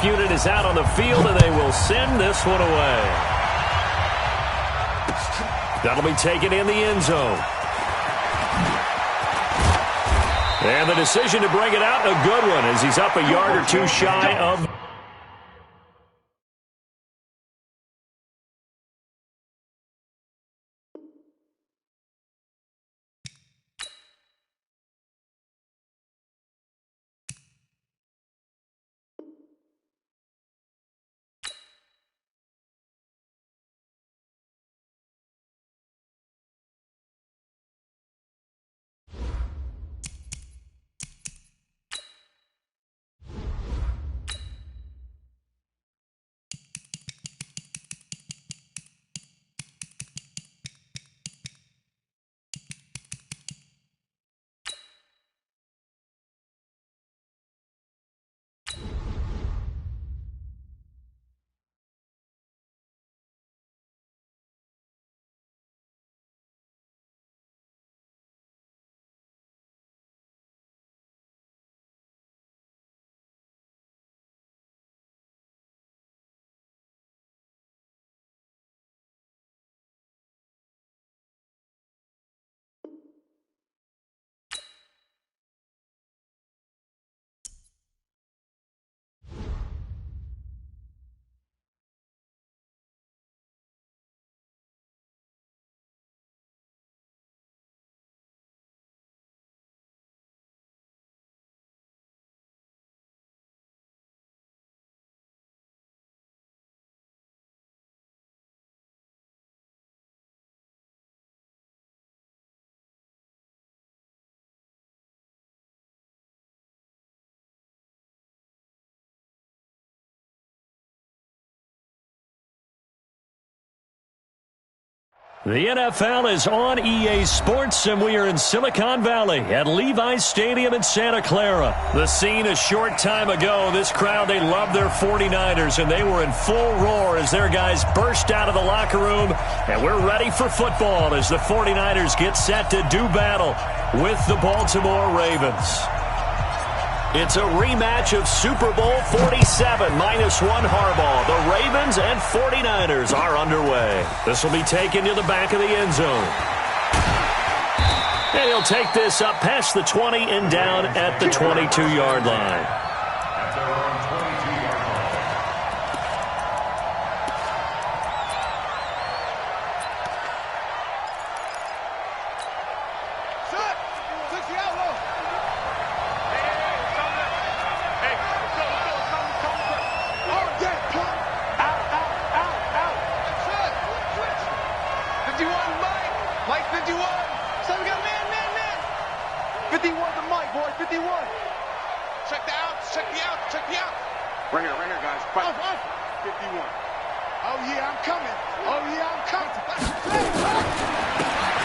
Unit is out on the field, and they will send this one away. That'll be taken in the end zone. And the decision to bring it out, a good one, as he's up a yard or two shy of... The NFL is on EA Sports, and we are in Silicon Valley at Levi's Stadium in Santa Clara. The scene a short time ago, this crowd, they love their 49ers, and they were in full roar as their guys burst out of the locker room. And we're ready for football as the 49ers get set to do battle with the Baltimore Ravens. It's a rematch of Super Bowl 47 -1 Harbaugh. The Ravens and 49ers are underway. This will be taken to the back of the end zone. And he'll take this up past the 20 and down at the 22-yard line.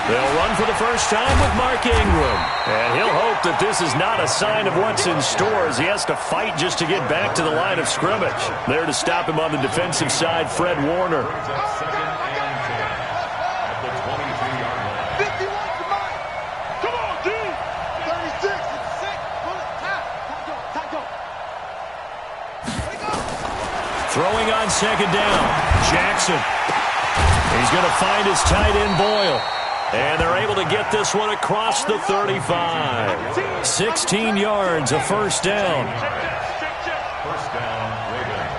They'll run for the first time with Mark Ingram. And he'll hope that this is not a sign of what's in store as he has to fight just to get back to the line of scrimmage. There to stop him on the defensive side, Fred Warner. Throwing on second down, Jackson. He's going to find his tight end, Boyle. And they're able to get this one across the 35. 16 yards, a first down. First down, Ravens.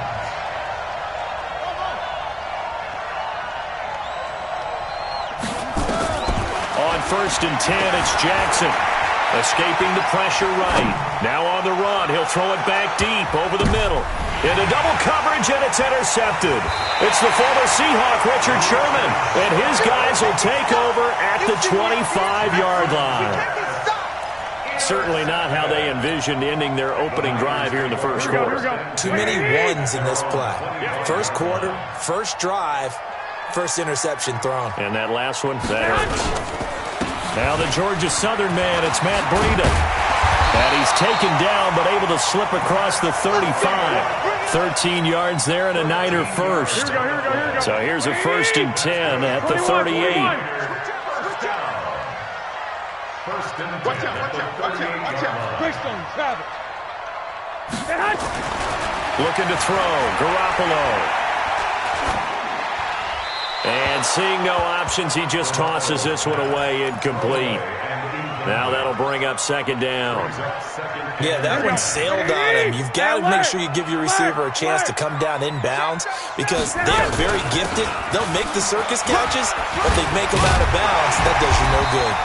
On 1st and 10, it's Jackson. Escaping the pressure right. Now on the run, he'll throw it back deep over the middle. Into double coverage, and it's intercepted. It's the former Seahawk, Richard Sherman, and his guys will take over at the 25-yard line. Certainly not how they envisioned ending their opening drive here in the first quarter. Too many ones in this play. First quarter, first drive, first interception thrown. And that last one, that hurts. Now the Georgia Southern man, it's Matt Breida. And he's taken down, but able to slip across the 35. 13 yards there and a Niner first. So here's a 1st and 10 at the 38. Watch out. Travis. Looking to throw. Garoppolo. And seeing no options, he just tosses this one away, incomplete. Now that'll bring up second down. Yeah, that one sailed on him. You've got to make sure you give your receiver a chance to come down inbounds because they are very gifted. They'll make the circus catches, but they make them out of bounds. That does you no good.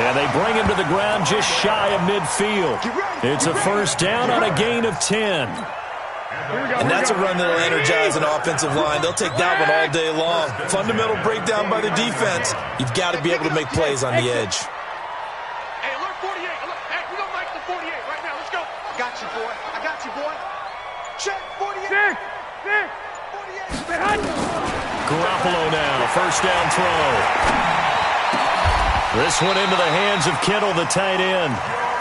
And they bring him to the ground just shy of midfield. It's a first down on a gain of 10. And that's a run that'll energize an offensive line. They'll take that one all day long. Fundamental breakdown by the defense. You've got to be able to make plays on the edge. Hey, alert 48. Hey, we don't like the 48 right now. Let's go. I got you, boy. I got you, boy. Check 48. 48. Garoppolo now. First down throw. This one into the hands of Kittle, the tight end.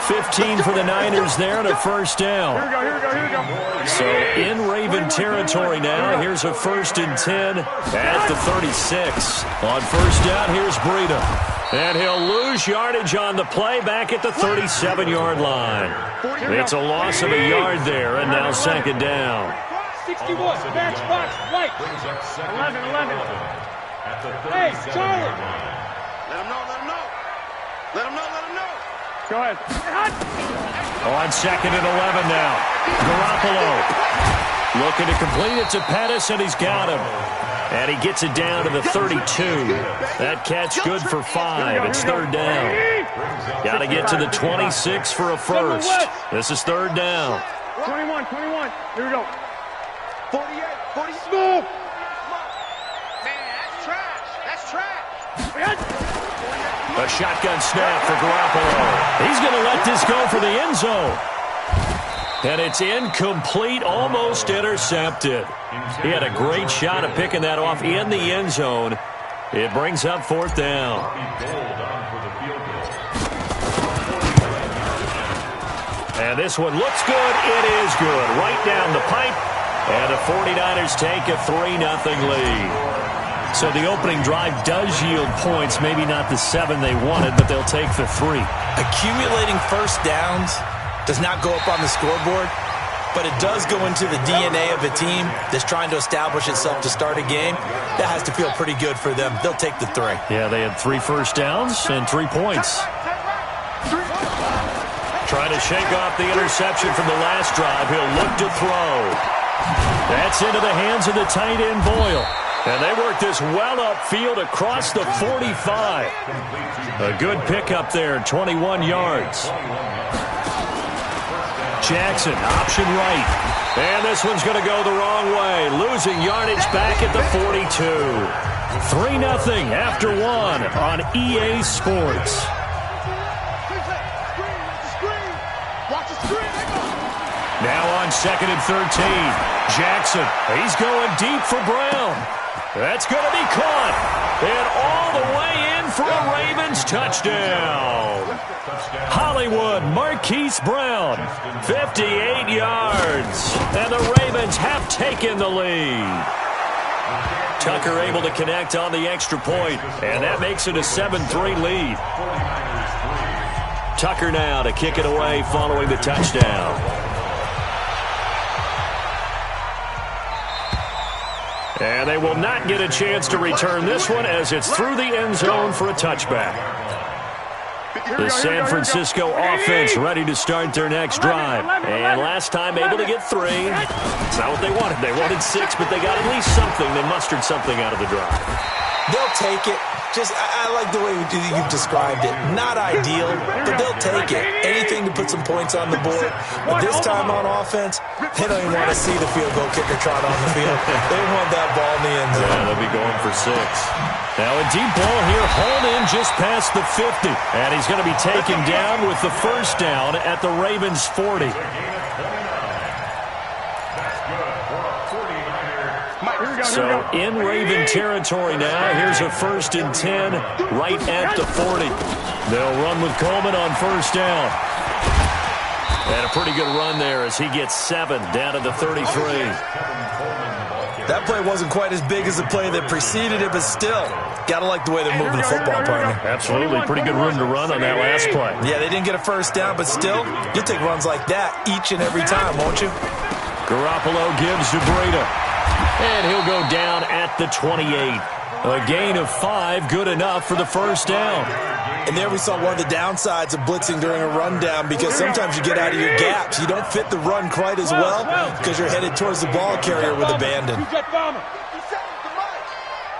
15 for the Niners there and a first down. Here we go. So in Raven territory now. Here's a 1st and 10 at the 36. On first down, here's Breida. And he'll lose yardage on the play back at the 37-yard line. It's a loss of a yard there, and now second down. 61, match box, right. 11. Hey, Charlie. Let him know. Go ahead. On 2nd and 11 now. Garoppolo looking to complete it to Pettis, and he's got him. And he gets it down to the 32. That catch good for 5. It's third down. Got to get to the 26 for a first. This is third down. 21. Here we go. 48. Smooth. Man, that's trash. A shotgun snap for Garoppolo. He's going to let this go for the end zone. And it's incomplete, almost intercepted. He had a great shot at picking that off in the end zone. It brings up fourth down. And this one looks good. It is good. Right down the pipe. And the 49ers take a 3-0 lead. So the opening drive does yield points, maybe not the 7 they wanted, but they'll take the 3. Accumulating first downs does not go up on the scoreboard, but it does go into the DNA of a team that's trying to establish itself to start a game. That has to feel pretty good for them. They'll take the 3. Yeah, they had 3 first downs and 3 points. Trying to shake off the interception from the last drive. He'll look to throw. That's into the hands of the tight end, Boyle. And they work this well upfield across the 45. A good pickup there, 21 yards. Jackson, option right. And this one's going to go the wrong way. Losing yardage back at the 42. 3-0 after 1 on EA Sports. Now on 2nd and 13. Jackson, he's going deep for Brown. That's going to be caught. And all the way in for a Ravens touchdown. Hollywood Marquise Brown, 58 yards. And the Ravens have taken the lead. Tucker able to connect on the extra point, and that makes it a 7-3 lead. Tucker now to kick it away following the touchdown. And they will not get a chance to return this one as it's through the end zone for a touchback. The San Francisco offense ready to start their next drive. And last time able to get 3. It's not what they wanted. They wanted 6, but they got at least something. They mustered something out of the drive. They'll take it. I like the way you've described it. Not ideal, but they'll take it. Anything to put some points on the board. But this time on offense, they don't even want to see the field goal kicker trot on the field. They want that ball in the end zone. Yeah, they'll be going for 6. Now a deep ball here, hauled in just past the 50. And he's going to be taken down with the first down at the Ravens 40. So in Raven territory now, here's a 1st and 10 right at the 40. They'll run with Coleman on first down. And a pretty good run there as he gets 7 down to the 33. That play wasn't quite as big as the play that preceded it, but still, got to like the way they're moving the football, partner. Absolutely. Pretty good room to run on that last play. Yeah, they didn't get a first down, but still, you'll take runs like that each and every time, won't you? Garoppolo gives to Breida. And he'll go down at the 28. A gain of 5, good enough for the first down. And there we saw one of the downsides of blitzing during a rundown, because sometimes you get out of your gaps. You don't fit the run quite as well because you're headed towards the ball carrier with abandon. 57 to Mike.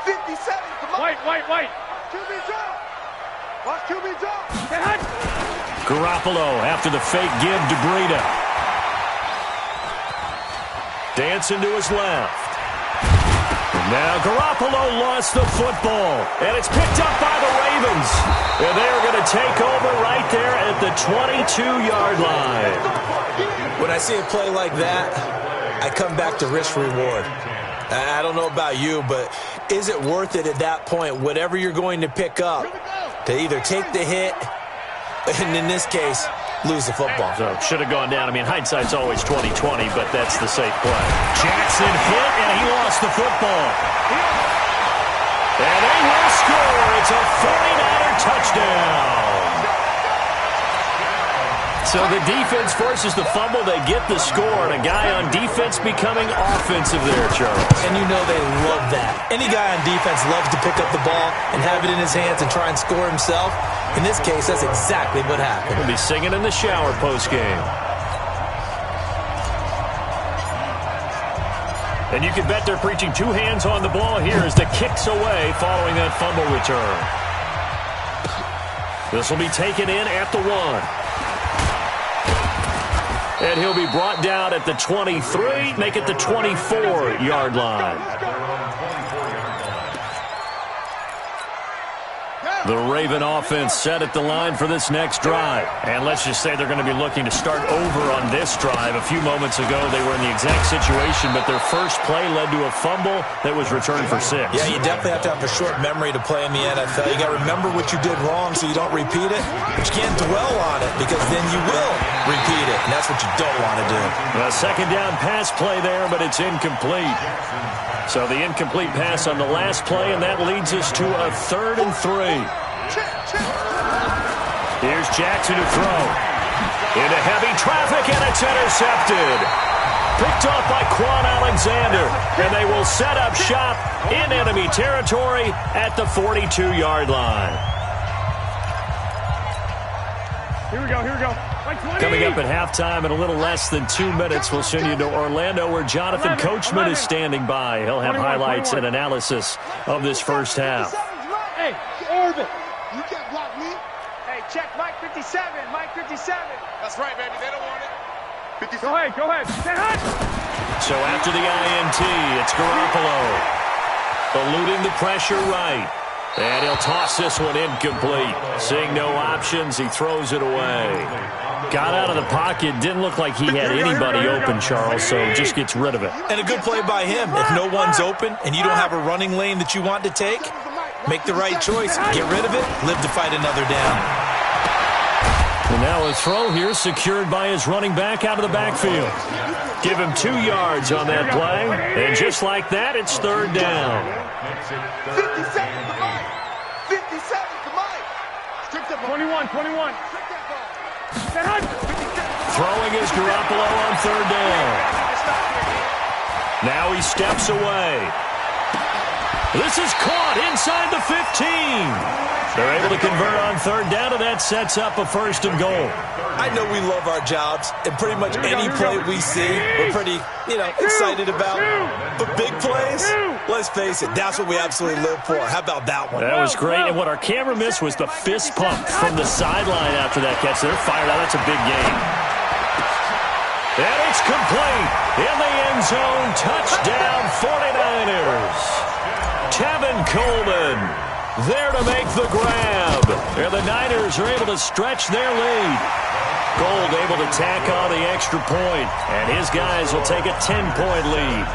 57 to Mike. Wait. QB drop. Watch QB drop. Garoppolo after the fake give to Breida. Dancing to his left. Now Garoppolo lost the football, and it's picked up by the Ravens. And they're going to take over right there at the 22-yard line. When I see a play like that, I come back to risk-reward. I don't know about you, but is it worth it at that point, whatever you're going to pick up, to either take the hit, and in this case, lose the football? So should have gone down. I mean, hindsight's always 20/20, but that's the safe play. Jackson hit, and he lost the football. And they will score. It's a 49er touchdown. So the defense forces the fumble. They get the score, and a guy on defense becoming offensive there, Charles. And you know they love that. Any guy on defense loves to pick up the ball and have it in his hands and try and score himself. In this case, that's exactly what happened. He'll be singing in the shower post-game. And you can bet they're preaching 2 hands on the ball here as the kick's away following that fumble return. This will be taken in at the 1. And he'll be brought down at the 23, make it the 24-yard line. The Raven offense set at the line for this next drive. And let's just say they're going to be looking to start over on this drive. A few moments ago, they were in the exact situation, but their first play led to a fumble that was returned for 6. Yeah, you definitely have to have a short memory to play in the NFL. You got to remember what you did wrong so you don't repeat it. But you can't dwell on it, because then you will repeat it, and that's what you don't want to do. A second down pass play there, but it's incomplete. So the incomplete pass on the last play, and that leads us to a 3rd and 3. Here's Jackson to throw. Into heavy traffic, and it's intercepted. Picked off by Quan Alexander, and they will set up shop in enemy territory at the 42-yard line. Here we go. Coming up at halftime in a little less than 2 minutes, we'll send you to Orlando, where Jonathan Coachman is standing by. He'll have highlights and analysis of this first half. Hey, Orbit, you can't block me. Hey, check Mike 57. That's right, baby. They don't want it. 57. Go ahead. So after the INT, it's Garoppolo. Eluding the pressure right. And he'll toss this one incomplete. Seeing no options, he throws it away. Got out of the pocket. Didn't look like he had anybody open, Charles, so just gets rid of it. And a good play by him. If no one's open and you don't have a running lane that you want to take, make the right choice. Get rid of it. Live to fight another down. And now a throw here secured by his running back out of the backfield. Give him 2 yards on that play. And just like that, it's 3rd down. 57 to Mike. 57 to Mike. 21. Throwing is Garoppolo on 3rd down. Now he steps away. This is caught inside the 15. They're able to convert on 3rd down, and that sets up a 1st and goal. I know we love our jobs, and pretty much any play we see, we're pretty, excited about. But big plays, let's face it, that's what we absolutely live for. How about that one? That was great, and what our camera missed was the fist pump from the sideline after that catch. They're fired out. That's a big game. And it's complete. In the end zone, touchdown 49ers. Tevin Coleman there to make the grab. And the Niners are able to stretch their lead. Gold able to tack on the extra point, and his guys will take a 10-point lead.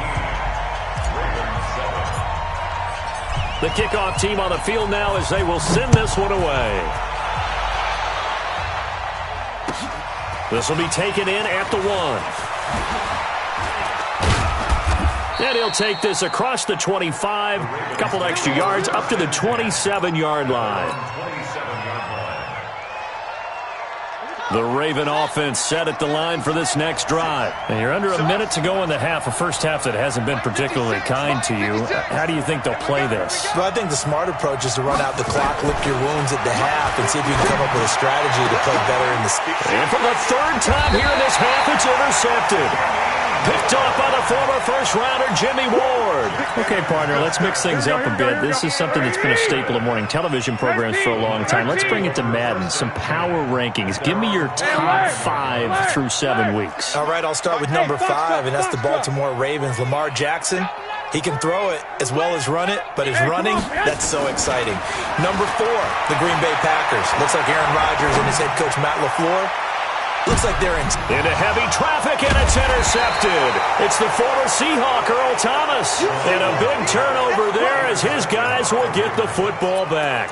The kickoff team on the field now as they will send this one away. This will be taken in at the 1. And he'll take this across the 25, a couple extra yards, up to the 27-yard line. The Raven offense set at the line for this next drive. And you're under a minute to go in the half, a first half that hasn't been particularly kind to you. How do you think they'll play this? Well, I think the smart approach is to run out the clock, lick your wounds at the half, and see if you can come up with a strategy to play better in the season. And for the third time here in this half, it's intercepted. Picked off by the former first-rounder, Jimmy Ward. Okay, partner, let's mix things up a bit. This is something that's been a staple of morning television programs for a long time. Let's bring it to Madden, some power rankings. Give me your top 5 through 7 weeks. All right, I'll start with number 5, and that's the Baltimore Ravens. Lamar Jackson, he can throw it as well as run it, but his running, that's so exciting. Number 4, the Green Bay Packers. Looks like Aaron Rodgers and his head coach, Matt LaFleur, looks like they're into heavy traffic, and it's intercepted. It's the former Seahawk, Earl Thomas. And a big turnover there as his guys will get the football back.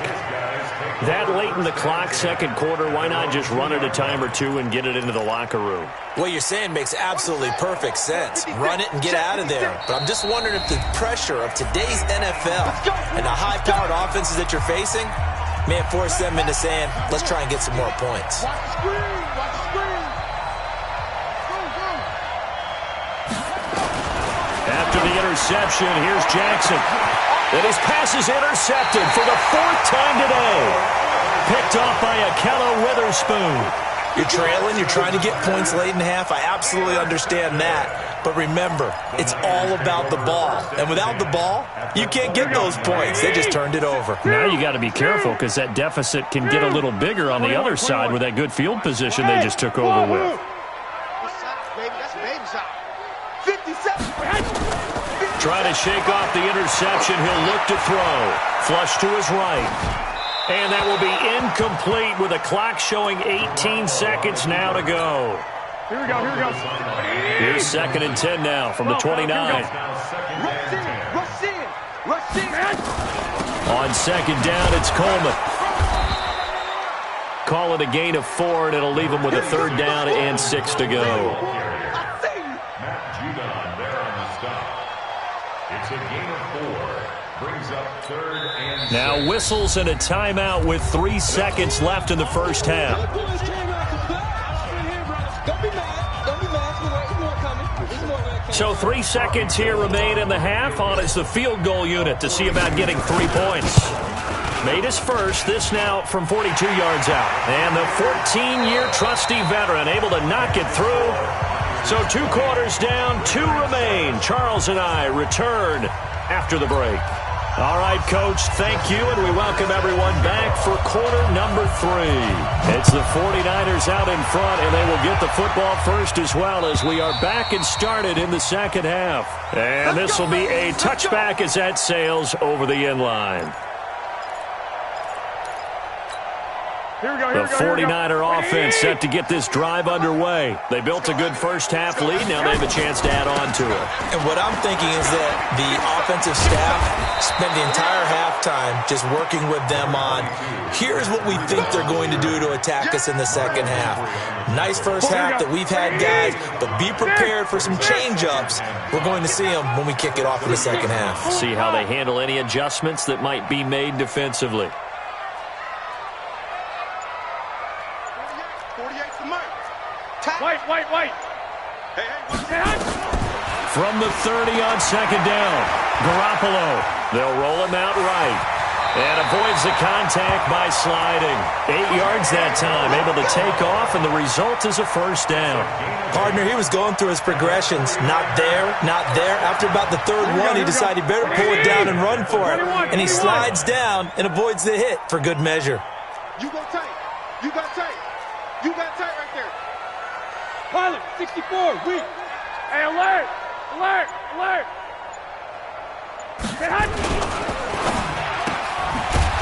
That late in the clock, second quarter, why not just run it a time or two and get it into the locker room? What you're saying makes absolutely perfect sense. Run it and get out of there. But I'm just wondering if the pressure of today's NFL and the high-powered offenses that you're facing may have forced them into saying, let's try and get some more points. After the interception, here's Jackson. And his pass is intercepted for the 4th time today. Picked off by Akello Witherspoon. You're trailing, you're trying to get points late in half. I absolutely understand that. But remember, it's all about the ball. And without the ball, you can't get those points. They just turned it over. Now you got to be careful because that deficit can get a little bigger on the other side with that good field position they just took over with. Trying to shake off the interception. He'll look to throw. Flush to his right. And that will be incomplete with the clock showing 18 seconds now to go. Here we go, here we go. Here's 2nd and 10 now from the 29. Rush in. On 2nd down, it's Coleman. Call it a gain of 4, and it'll leave him with a 3rd down and 6 to go. It's a gain of 4. Brings up 3rd and 6. Now whistles and a timeout with 3 seconds left in the first half. So 3 seconds here remain in the half. On is the field goal unit to see about getting 3 points. Made his first, this now from 42 yards out. And the 14-year trusty veteran able to knock it through. So 2 quarters down, 2 remain. Charles and I return after the break. All right, Coach, thank you, and we welcome everyone back for quarter number 3. It's the 49ers out in front, and they will get the football first as well as we are back and started in the second half. And this will be a touchback as that sails over the end line. The 49er offense set to get this drive underway. They built a good first half lead. Now they have a chance to add on to it. And what I'm thinking is that the offensive staff spent the entire halftime just working with them on, here's what we think they're going to do to attack us in the second half. Nice first half that we've had, guys, but be prepared for some change-ups. We're going to see them when we kick it off in the second half. See how they handle any adjustments that might be made defensively. Wait. From the 30 on 2nd down, Garoppolo. They'll roll him out right. And avoids the contact by sliding. 8 yards that time, able to take off, and the result is a first down. Partner, he was going through his progressions. Not there, not there. After about the 3rd one, he decided he better pull it down and run for it. And he slides down and avoids the hit for good measure. You go tight. You got tight. You got tight right there. Pilot, 64, weak. Hey, alert!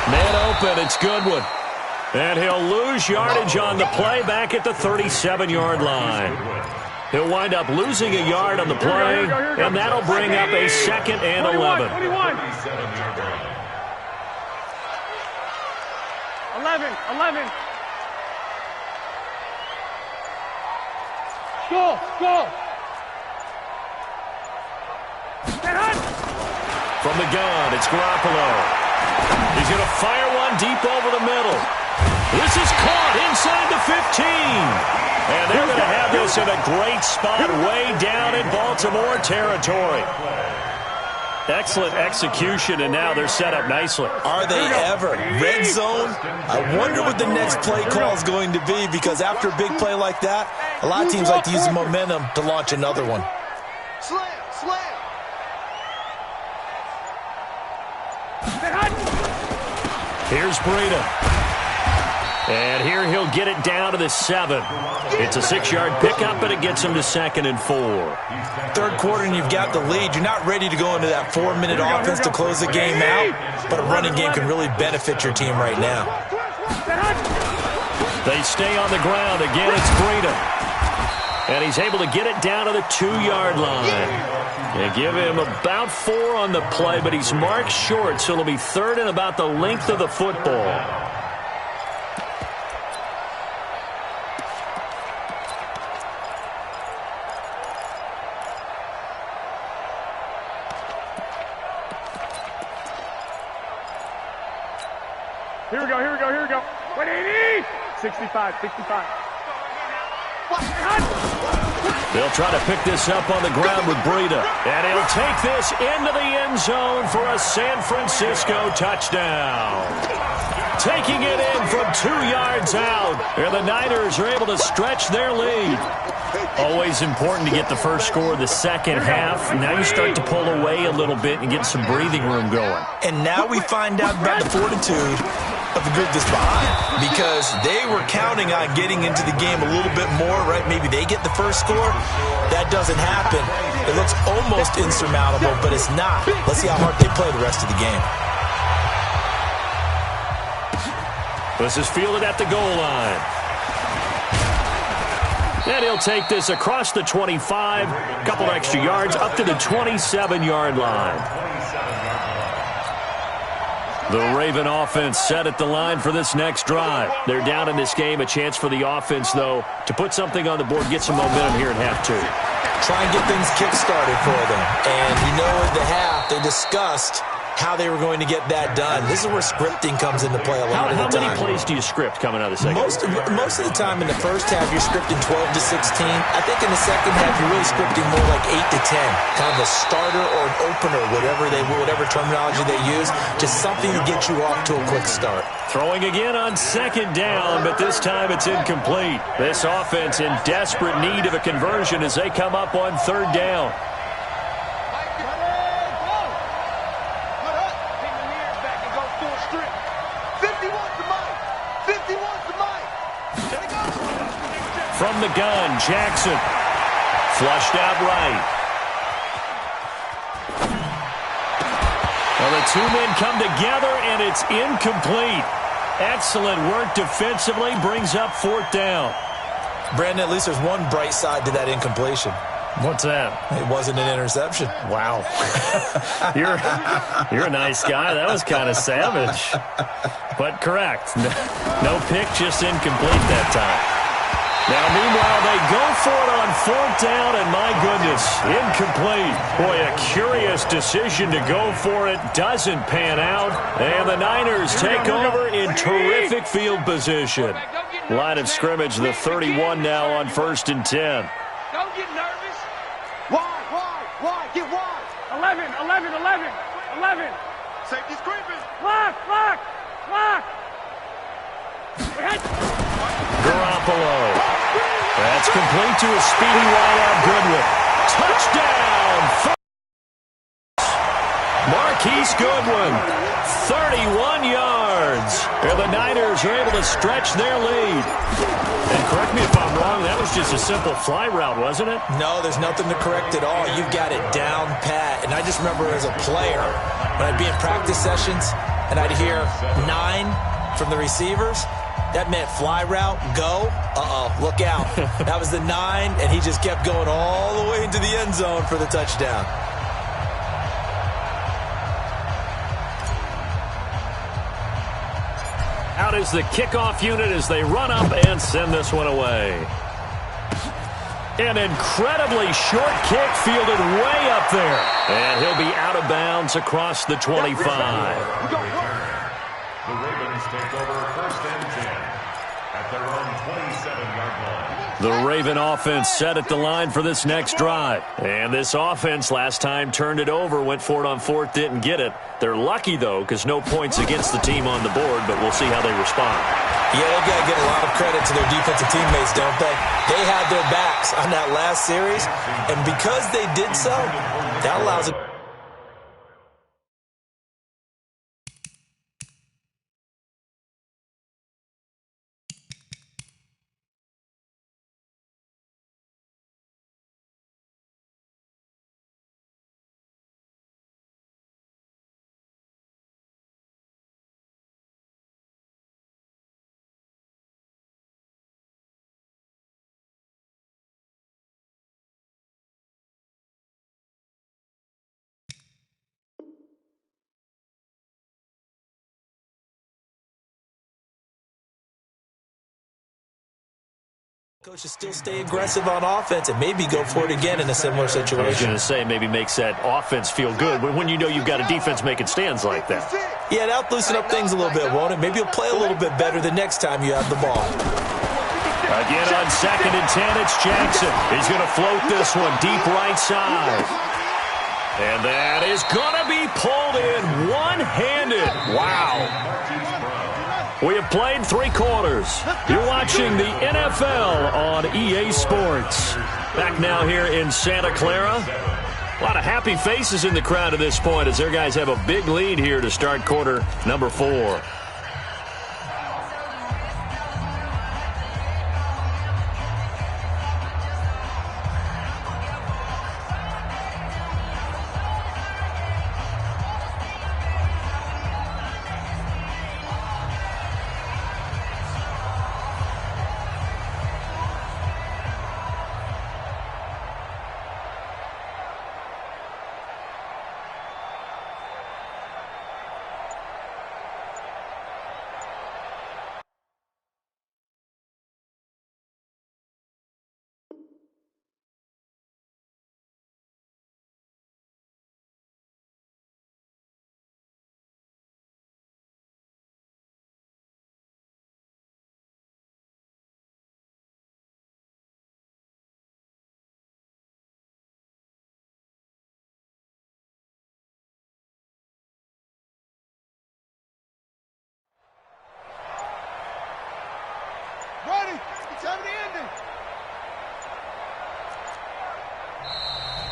Man open, it's Goodwin. And he'll lose yardage on the play back at the 37-yard line. He'll wind up losing a yard on the play, and that'll bring up a 2nd and 11. 11. Go! From the gun, it's Garoppolo. He's going to fire one one deep over the middle. This is caught inside the 15. And they're going to have this in a great spot way down in Baltimore territory. Excellent execution, and now they're set up nicely. Are they ever? Red zone? I wonder what the next play call is going to be, because after a big play like that, a lot of teams like to use the momentum to launch another one. Slam, slam. Here's Breida. And here he'll get it down to the 7. It's a 6-yard pickup, but it gets him to 2nd and 4. Third quarter and you've got the lead. You're not ready to go into that 4-minute offense to close the game out, but a running game can really benefit your team right now. They stay on the ground. Again, it's Breida. And he's able to get it down to the 2-yard line. They give him about 4 on the play, but he's marked short, so it'll be 3rd and about the length of the football. Here we go, here we go, here we go. 180! 65, 65. They'll try to pick this up on the ground with Breida. And he'll take this into the end zone for a San Francisco touchdown. Taking it in from 2 yards out. And the Niners are able to stretch their lead. Always important to get the first score of the second half. Now you start to pull away a little bit and get some breathing room going. And now we find out about the fortitude of the group that's behind, because they were counting on getting into the game a little bit more, right? Maybe they get the first score. That doesn't happen. It looks almost insurmountable, but it's not. Let's see how hard they play the rest of the game. This is fielded at the goal line. And he'll take this across the 25, a couple extra yards, up to the 27-yard line. The Raven offense set at the line for this next drive. They're down in this game. A chance for the offense, though, to put something on the board, get some momentum here in half 2. Try and get things kick-started for them. And you know, at the half, they discussed how they were going to get that done. This is where scripting comes into play a lot of the time. How many plays do you script coming out of the second? Most of the time in the first half, you're scripting 12 to 16. I think in the second half, you're really scripting more like 8 to 10. Kind of a starter or an opener, whatever terminology they use. Just something to get you off to a quick start. Throwing again on 2nd down, but this time it's incomplete. This offense in desperate need of a conversion as they come up on 3rd down. From the gun, Jackson. Flushed out right. Well, the 2 men come together, and it's incomplete. Excellent work defensively. Brings up 4th down. Brandon, at least there's one bright side to that incompletion. What's that? It wasn't an interception. Wow. You're a nice guy. That was kind of savage. But correct. No pick, just incomplete that time. Now, meanwhile, they go for it on 4th down, and my goodness, incomplete. Boy, a curious decision to go for it. Doesn't pan out, and the Niners take over in terrific field position. Line of scrimmage, the 31 now on 1st and 10. Don't get nervous. Wide. Get wide. 11. Safety's creeping. Block. Garoppolo. That's complete to a speedy wideout Goodwin. Touchdown! Marquise Goodwin, 31 yards. And the Niners are able to stretch their lead. And correct me if I'm wrong, that was just a simple fly route, wasn't it? No, there's nothing to correct at all. You've got it down pat. And I just remember as a player, when I'd be in practice sessions, and I'd hear 9 from the receivers, that meant fly route, go, look out. That was the 9, and he just kept going all the way into the end zone for the touchdown. Out is the kickoff unit as they run up and send this one away. An incredibly short kick fielded way up there. And he'll be out of bounds across the 25. The Ravens take over 1st and 10 at their own 27-yard line. The Raven offense set at the line for this next drive. And this offense last time turned it over, went for it on 4th, didn't get it. They're lucky, though, because no points against the team on the board, but we'll see how they respond. Yeah, they've got to give a lot of credit to their defensive teammates, don't they? They had their backs on that last series, and because they did so, that allows it. Coach should still stay aggressive on offense and maybe go for it again in a similar situation. I was going to say maybe makes that offense feel good when you know you've got a defense making stands like that. Yeah, that'll loosen up things a little bit, won't it? Maybe you'll play a little bit better the next time you have the ball. Again on 2nd and 10, it's Jackson. He's going to float this one deep right side. And that is going to be pulled in one-handed. Wow. We have played 3 quarters. You're watching the NFL on EA Sports. Back now here in Santa Clara. A lot of happy faces in the crowd at this point as their guys have a big lead here to start quarter number 4.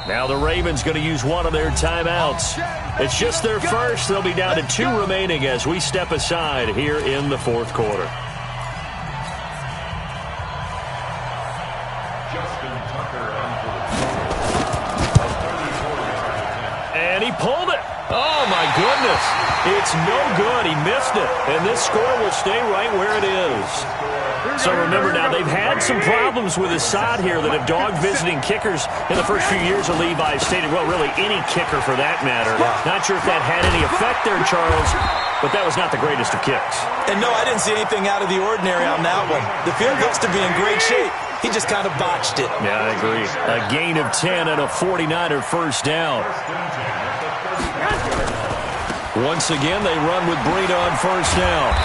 Now the Ravens going to use one of their timeouts. It's just their first. They'll be down to 2 remaining as we step aside here in the 4th quarter. And he pulled it. Oh, my goodness. It's no good. He missed it. And this score will stay right where it is. So remember now, they've had some problems with his side here that have dogged visiting kickers in the first few years of Levi Stadium. Well, really any kicker for that matter. Not sure if that had any effect there, Charles, but that was not the greatest of kicks. And no, I didn't see anything out of the ordinary on that one. The field looks to be in great shape. He just kind of botched it. Yeah, I agree. A gain of 10 and a 49er first down. Once again, they run with Breida on first down.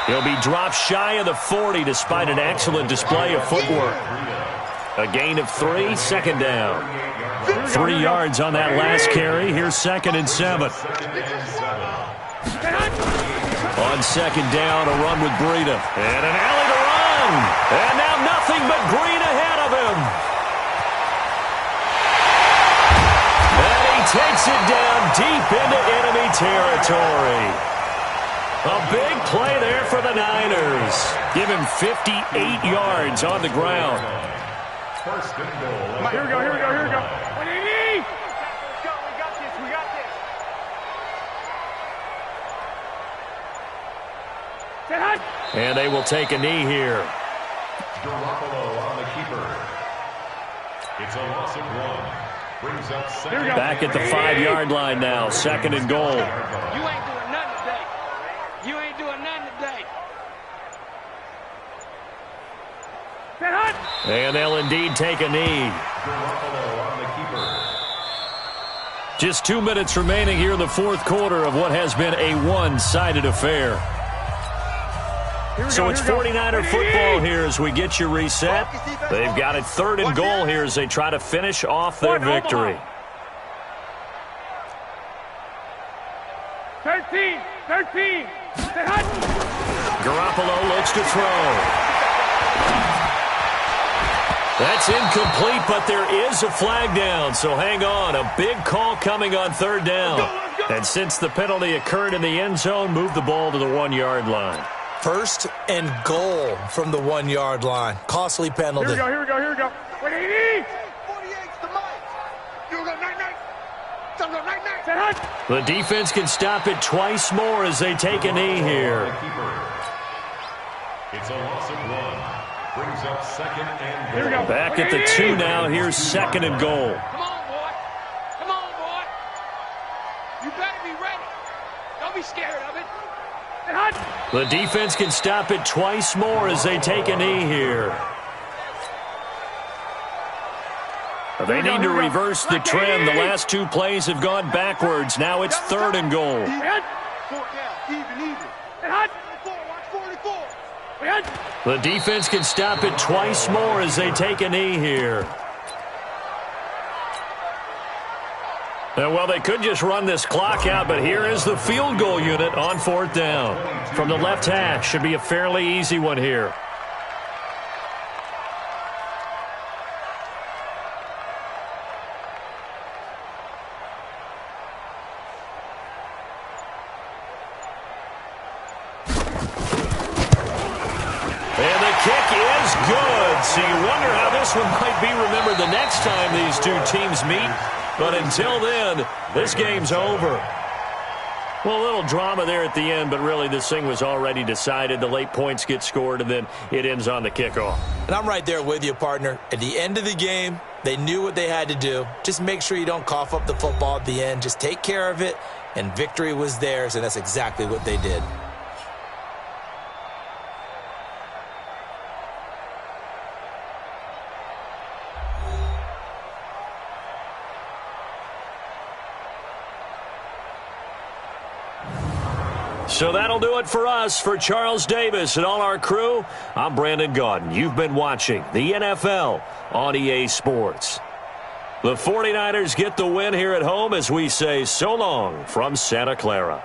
He'll be dropped shy of the 40 despite an excellent display of footwork. A gain of 3, 2nd down. 3 yards on that last carry. Here's 2nd and 7. On 2nd down, a run with Breida. And an alley to run. And now nothing but green ahead of him. And he takes it down deep into enemy territory. A big play there for the Niners. Give him 58 yards on the ground. First and goal. Here we go. Let's go. We got this. And they will take a knee here. Garoppolo on the keeper. It's a loss of 1. Brings up 2nd. Back at the 5-yard line now. 2nd and goal. You ain't doing nothing today. You ain't doing nothing today. And they'll indeed take a knee. Garoppolo on the keeper. Just 2 minutes remaining here in the 4th quarter of what has been a one-sided affair. So it's 49er football here as we get you reset. They've got it 3rd and goal here as they try to finish off their victory. 13. Garoppolo looks to throw. That's incomplete, but there is a flag down, so hang on. A big call coming on 3rd down. And since the penalty occurred in the end zone, move the ball to the 1-yard line. 1st and goal from the 1-yard line. Costly penalty. Here we go. 180. 48's the mic. You go night. The defense can stop it twice more as they take a knee here. It's a loss of 1. Brings up 2nd and goal. Back at the 2 now. Here's 2nd and goal. Come on, boy. You better be ready. Don't be scared of it. The defense can stop it twice more as they take a knee here. They need to reverse the trend. The last 2 plays have gone backwards. Now it's 3rd and goal. The defense can stop it twice more as they take a knee here. And, well, they could just run this clock out, but here is the field goal unit on 4th down. From the left hash, should be a fairly easy one here. And the kick is good. So you wonder how this one might be remembered the next time these 2 teams meet. But until then, this game's over. Well, a little drama there at the end, but really this thing was already decided. The late points get scored, and then it ends on the kickoff. And I'm right there with you, partner. At the end of the game, they knew what they had to do. Just make sure you don't cough up the football at the end. Just take care of it, and victory was theirs, and that's exactly what they did. So that'll do it for us. For Charles Davis and all our crew, I'm Brandon Gaudin. You've been watching the NFL on EA Sports. The 49ers get the win here at home as we say so long from Santa Clara.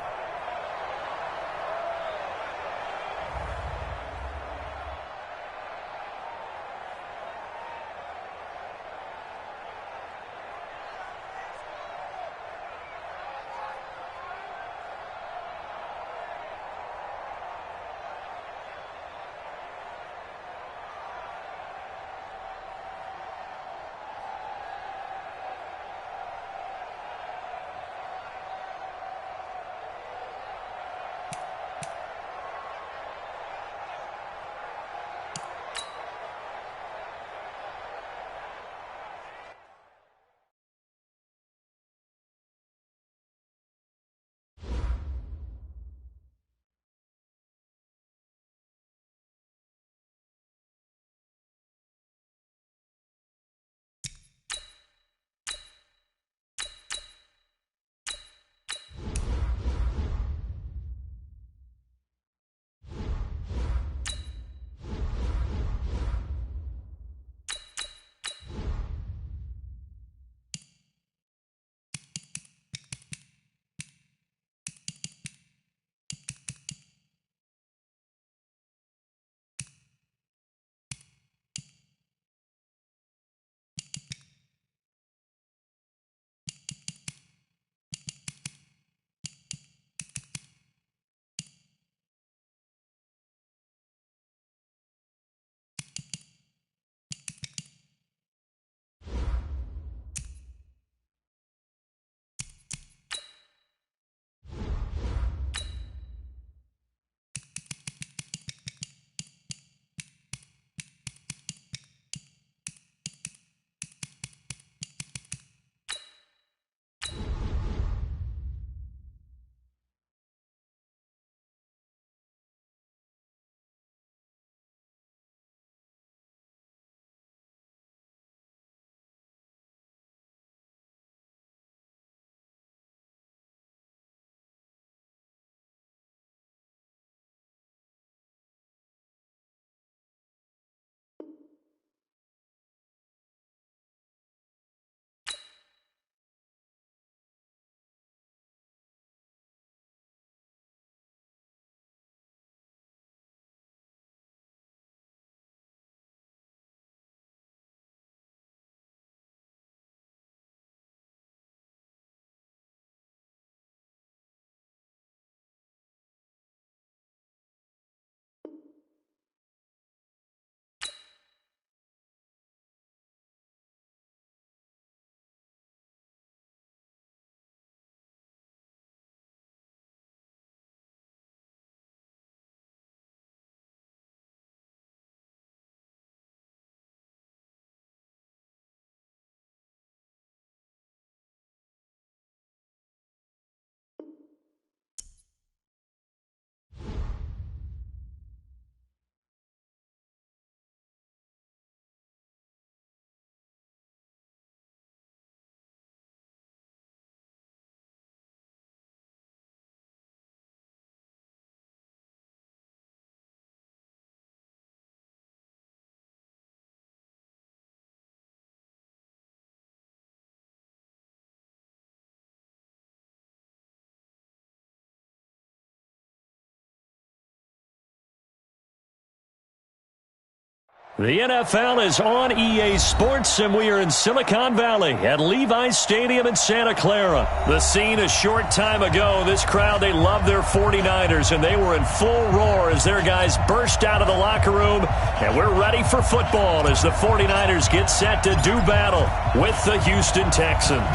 The NFL is on EA Sports, and we are in Silicon Valley at Levi Stadium in Santa Clara. The scene a short time ago, this crowd, they love their 49ers, and they were in full roar as their guys burst out of the locker room. And we're ready for football as the 49ers get set to do battle with the Houston Texans.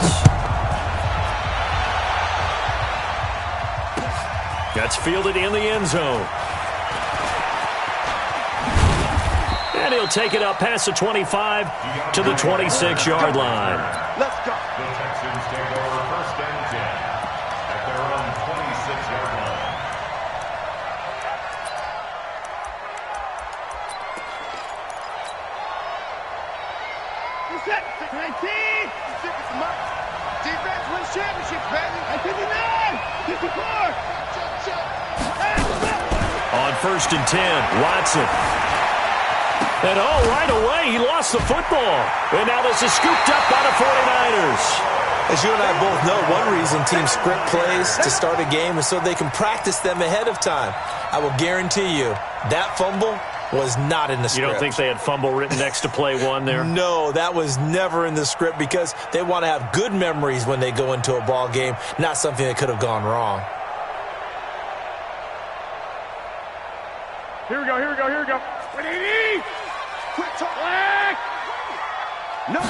That's fielded in the end zone. And he'll take it up past the 25 to the 26-yard line. Let's go. The Texans take over 1st and 10 at their own 26-yard line. Reset. 19. Defense wins championships, baby. 59. 54. On 1st and 10, Watson. And right away, he lost the football. And now this is scooped up by the 49ers. As you and I both know, one reason teams script plays to start a game is so they can practice them ahead of time. I will guarantee you, that fumble was not in the script. You don't think they had fumble written next to play one there? No, that was never in the script because they want to have good memories when they go into a ball game, not something that could have gone wrong. Here we go. Ready? Quick talk. No.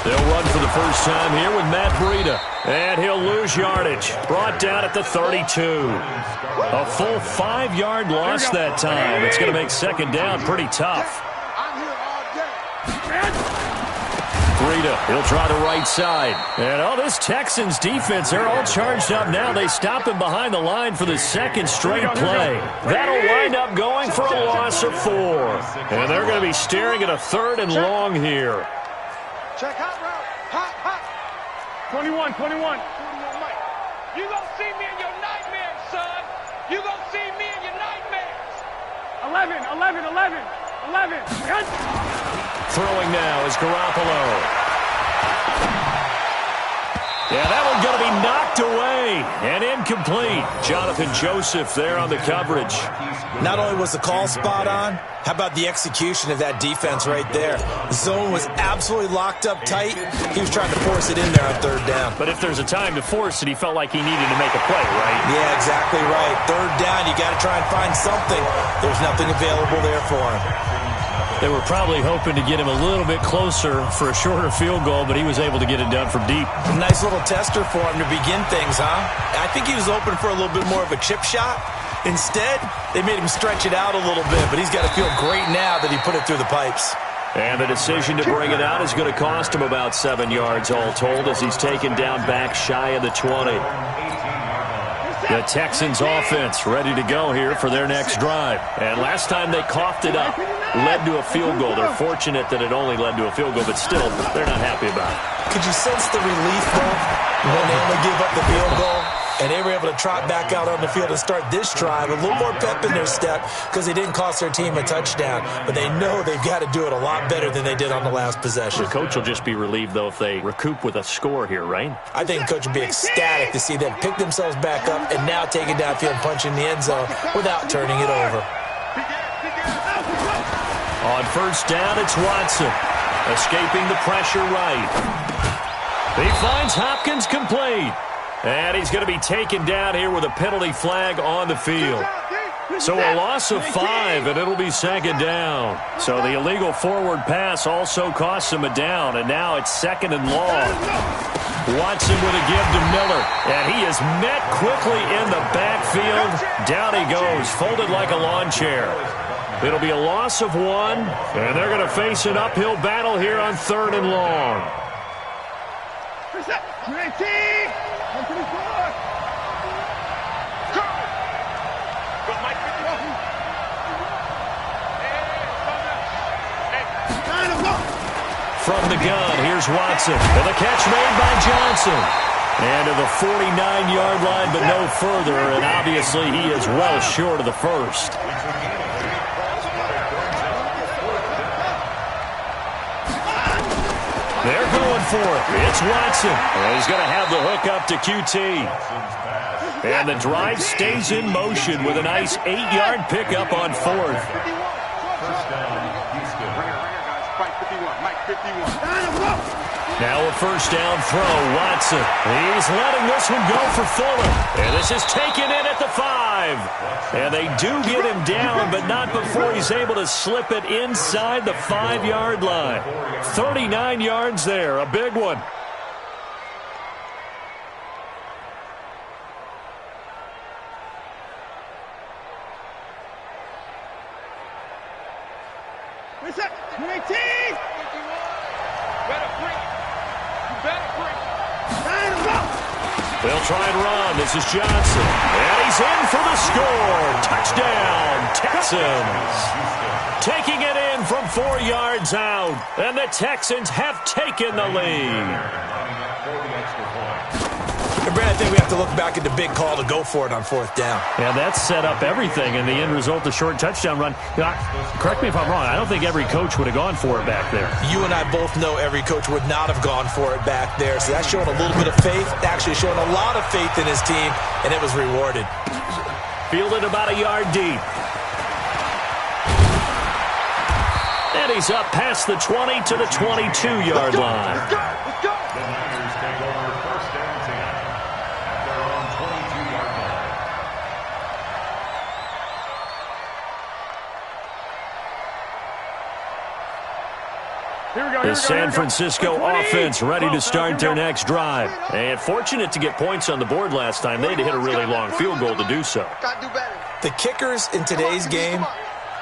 They'll run for the first time here with Matt Breida. And he'll lose yardage. Brought down at the 32. A full 5-yard loss that time. It's going to make 2nd down pretty tough. I'm here all day. Breida, he'll try the right side. And this Texans defense, they're all charged up now. They stop him behind the line for the 2nd straight play. That'll wind up going for a loss of 4. And they're going to be staring at a 3rd and long here. Check hot route. Hot. 21. Mike. You gonna see me in your nightmares, son. You gonna see me in your nightmares. 11. Throwing now is Garoppolo. Yeah, that one's going to be knocked away and incomplete. Jonathan Joseph there on the coverage. Not only was the call spot on, how about the execution of that defense right there? The zone was absolutely locked up tight. He was trying to force it in there on 3rd down. But if there's a time to force it, he felt like he needed to make a play, right? Yeah, exactly right. 3rd down, you got to try and find something. There's nothing available there for him. They were probably hoping to get him a little bit closer for a shorter field goal, but he was able to get it done from deep. A nice little tester for him to begin things, huh? I think he was open for a little bit more of a chip shot. Instead, they made him stretch it out a little bit, but he's got to feel great now that he put it through the pipes. And the decision to bring it out is going to cost him about 7 yards all told as he's taken down back shy of the 20. The Texans offense ready to go here for their next drive. And last time they coughed it up, led to a field goal. They're fortunate that it only led to a field goal, but still, they're not happy about it. Could you sense the relief, though, when they only give up the field goal? And they were able to trot back out on the field and start this drive. A little more pep in their step because they didn't cost their team a touchdown. But they know they've got to do it a lot better than they did on the last possession. The coach will just be relieved, though, if they recoup with a score here, right? I think the coach will be ecstatic to see them pick themselves back up and now take it downfield and punch in the end zone without turning it over. On 1st down, it's Watson. Escaping the pressure right. He finds Hopkins complete. And he's going to be taken down here with a penalty flag on the field. So a loss of 5, and it'll be 2nd down. So the illegal forward pass also costs him a down, and now it's 2nd and long. Watson with a give to Miller, and he is met quickly in the backfield. Down he goes, folded like a lawn chair. It'll be a loss of 1, and they're going to face an uphill battle here on 3rd and long. From the gun, here's Watson. And the catch made by Johnson. And to the 49-yard line, but no further. And obviously, he is well short of the first. They're going for it. It's Watson. And he's going to have the hook up to QT. And the drive stays in motion with a nice 8-yard pickup on 4th. First down, Houston. Right here, guys. Mike 51. Mike 51. Now a first down throw, Watson. He's letting this one go for Fuller. And this is taken in at the 5. And they do get him down, but not before he's able to slip it inside the 5-yard line. 39 yards there, a big one. They'll try and run. This is Johnson. And he's in for the score. Touchdown, Texans. Taking it in from 4 yards out. And the Texans have taken the lead. And Brad, I think we have to look back at the big call to go for it on 4th down. Yeah, that set up everything, and the end result, the short touchdown run. You know, correct me if I'm wrong. I don't think every coach would have gone for it back there. You and I both know every coach would not have gone for it back there. So that's showing a little bit of faith, actually showing a lot of faith in his team, and it was rewarded. Fielded about a yard deep. And he's up past the 20 to the 22-yard line. The Niners take over first and 10 at their own 22-yard line. The San Francisco offense ready to start their next drive. And fortunate to get points on the board last time. They had to hit a really long field goal to do so. The kickers in today's game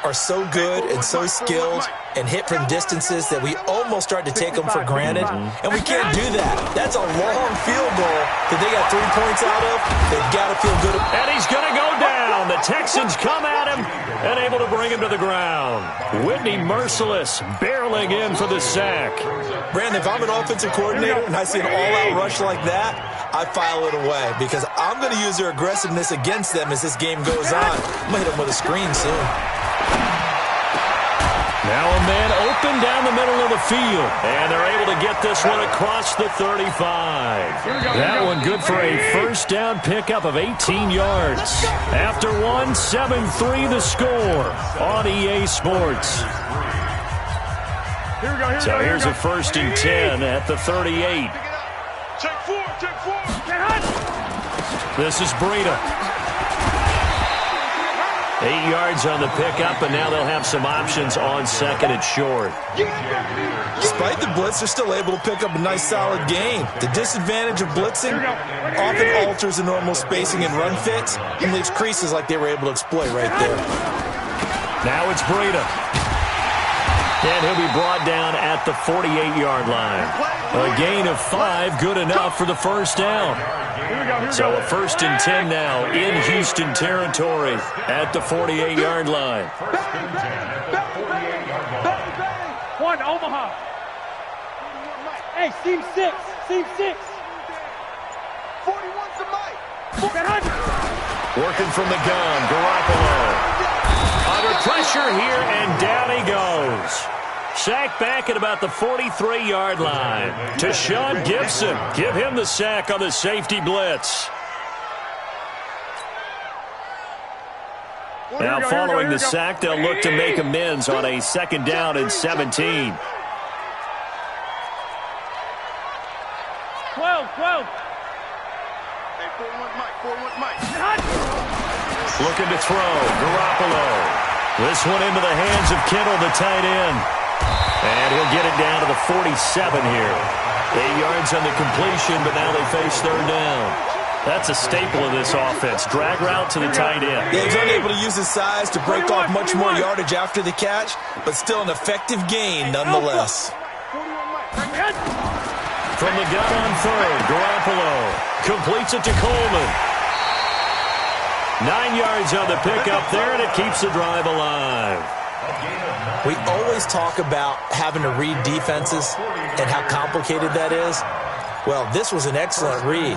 are so good and so skilled and hit from distances that we almost start to take them for granted. And we can't do that. That's a long field goal that they got 3 points out of. They've got to feel good. And he's going to go down. The Texans come at him and able to bring him to the ground. Whitney Merciless barreling in for the sack. Brandon, if I'm an offensive coordinator and I see an all-out rush like that, I file it away because I'm going to use their aggressiveness against them as this game goes on. I'm going to hit them with a screen soon. Now a man open down the middle of the field. And they're able to get this one across the 35. That one good for a first down pickup of 18 yards. After one, 7-3 the score on EA Sports. So here's a first and 10 at the 38. Check 4. This is Breida. 8 yards on the pickup, and now they'll have some options on second and short. Despite the blitz, they're still able to pick up a nice, solid gain. The disadvantage of blitzing often alters the normal spacing and run fits and leaves creases like they were able to exploit right there. Now it's Breida. And he'll be brought down at the 48-yard line. A gain of 5, good enough for the first down. So a first and 10 now in Houston territory at the 48-yard line. One, Omaha. Hey, seam 6. 41 to Mike. Working from the gun, Garoppolo. Under pressure here, and down he goes. Sack back at about the 43-yard line. To Sean Gibson. Give him the sack on the safety blitz. Now following the sack, they'll look to make amends on a second down and 17. 12. Hey, 41 Mike. Looking to throw, Garoppolo. This one into the hands of Kittle, the tight end. And he'll get it down to the 47 here. 8 yards on the completion, but now they face third down. That's a staple of this offense. Drag route to the tight end. Yeah, he's unable to use his size to break off much more yardage after the catch, but still an effective gain nonetheless. From the gun on third, Garoppolo completes it to Coleman. 9 yards on the pickup there, and it keeps the drive alive. We always talk about having to read defenses and how complicated that is. Well, this was an excellent read.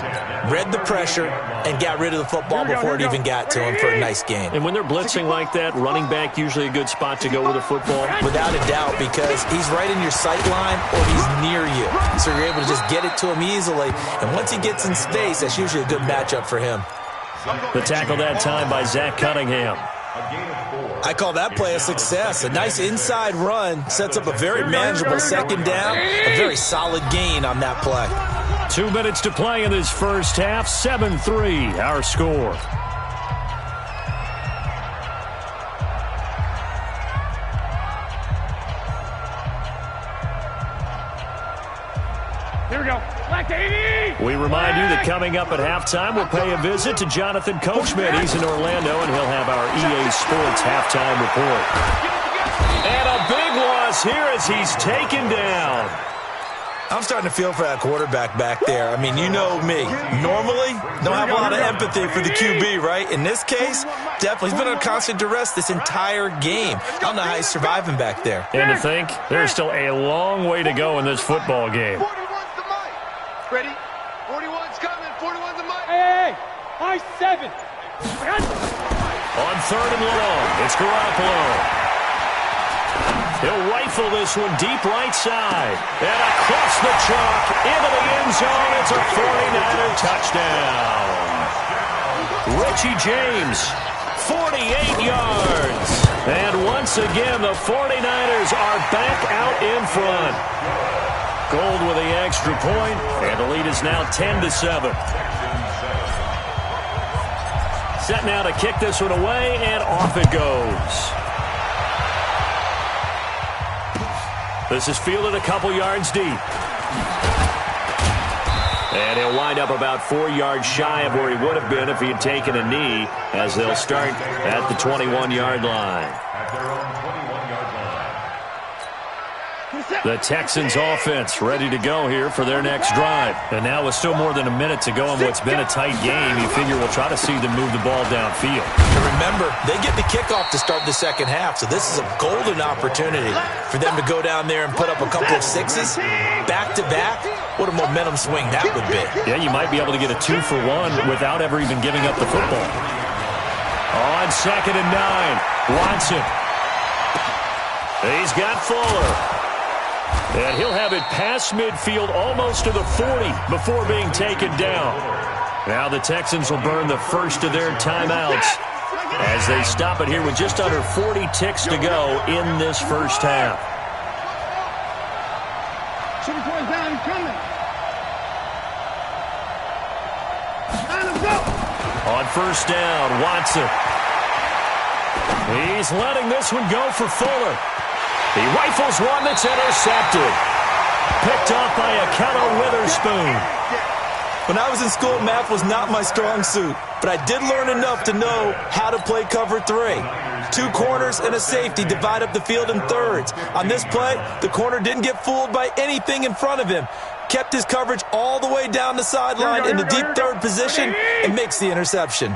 Read the pressure and got rid of the football before it even got to him for a nice gain. And when they're blitzing like that, running back usually a good spot to go with a football. Without a doubt, because he's right in your sight line or he's near you. So you're able to just get it to him easily. And once he gets in space, that's usually a good matchup for him. The tackle that time by Zach Cunningham. A gain of 4. I call that play a success. A nice inside run sets up a very manageable second down. A very solid gain on that play. 2 minutes to play in this first half. 7-3 our score. Here we go. Black to 80. We remind you that coming up at halftime, we'll pay a visit to Jonathan Coachman. He's in Orlando, and he'll have our EA Sports halftime report. And a big loss here as he's taken down. I'm starting to feel for that quarterback back there. I mean, you know me. Normally, don't have a lot of empathy for the QB, right? In this case, definitely. He's been under constant duress this entire game. I don't know how he's surviving back there. And to think, there's still a long way to go in this football game. 41's the mic. Ready? 41's coming. 41's the mic. Hey, high 7. On 3rd and long, it's Garoppolo. He'll rifle this one deep right side. And across the chalk, into the end zone. It's a 49er touchdown. Richie James, 48 yards. And once again, the 49ers are back out in front. Gold with the extra point, and the lead is now 10-7. Set now to kick this one away, and off it goes. This is fielded a couple yards deep. And he'll wind up about 4 yards shy of where he would have been if he had taken a knee, as they'll start at the 21-yard line. At their own 21-yard line. The Texans offense ready to go here for their next drive. And now with still more than a minute to go in what's been a tight game, you figure we'll try to see them move the ball downfield. And remember, they get the kickoff to start the second half, so this is a golden opportunity for them to go down there and put up a couple of sixes back-to-back. What a momentum swing that would be. Yeah, you might be able to get a 2-for-1 without ever even giving up the football. On 2nd and 9, Watson. He's got Fuller. And he'll have it past midfield almost to the 40 before being taken down. Now the Texans will burn the first of their timeouts as they stop it here with just under 40 ticks to go in this first half. Shoot the boys down, he's coming. Line him go. On 1st down, Watson. He's letting this one go for Fuller. He rifles one that's intercepted. Picked off by Akello Witherspoon. When I was in school, math was not my strong suit, but I did learn enough to know how to play cover 3. 2 corners and a safety divide up the field in thirds. On this play, the corner didn't get fooled by anything in front of him. Kept his coverage all the way down the sideline in the deep third position and makes the interception.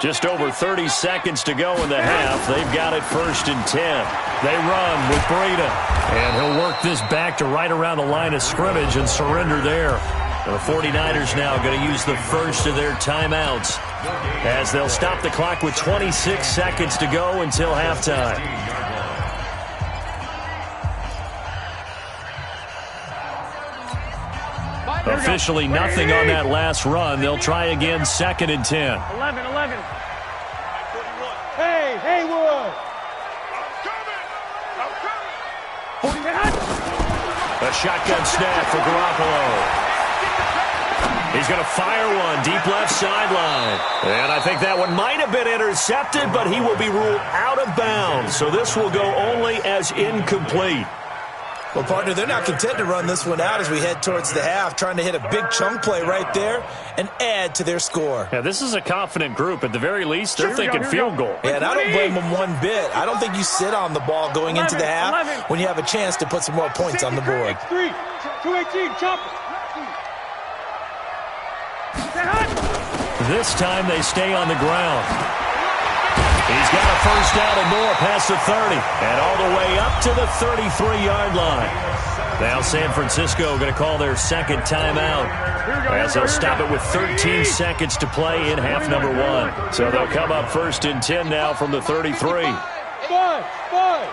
Just over 30 seconds to go in the half. They've got it 1st and 10. They run with Breida. And he'll work this back to right around the line of scrimmage and surrender there. The 49ers now going to use the first of their timeouts as they'll stop the clock with 26 seconds to go until halftime. Officially nothing on that last run. They'll try again 2nd and 10. 11. Hey, Haywood. A shotgun snap for Garoppolo. He's going to fire one deep left sideline. And I think that one might have been intercepted, but he will be ruled out of bounds. So this will go only as incomplete. Well, partner, they're not content to run this one out as we head towards the half, trying to hit a big chunk play right there and add to their score. Yeah, this is a confident group. At the very least, they're thinking field goal. Yeah, and I don't blame them one bit. I don't think you sit on the ball going into the half when you have a chance to put some more points on the board. 218, jump. This time they stay on the ground. He's got a 1st down and more past the 30 and all the way up to the 33-yard line. Now San Francisco going to call their 2nd timeout as they'll stop it with 13 seconds to play in half number 1. So they'll come up 1st and 10 now from the 33. Five. Hey,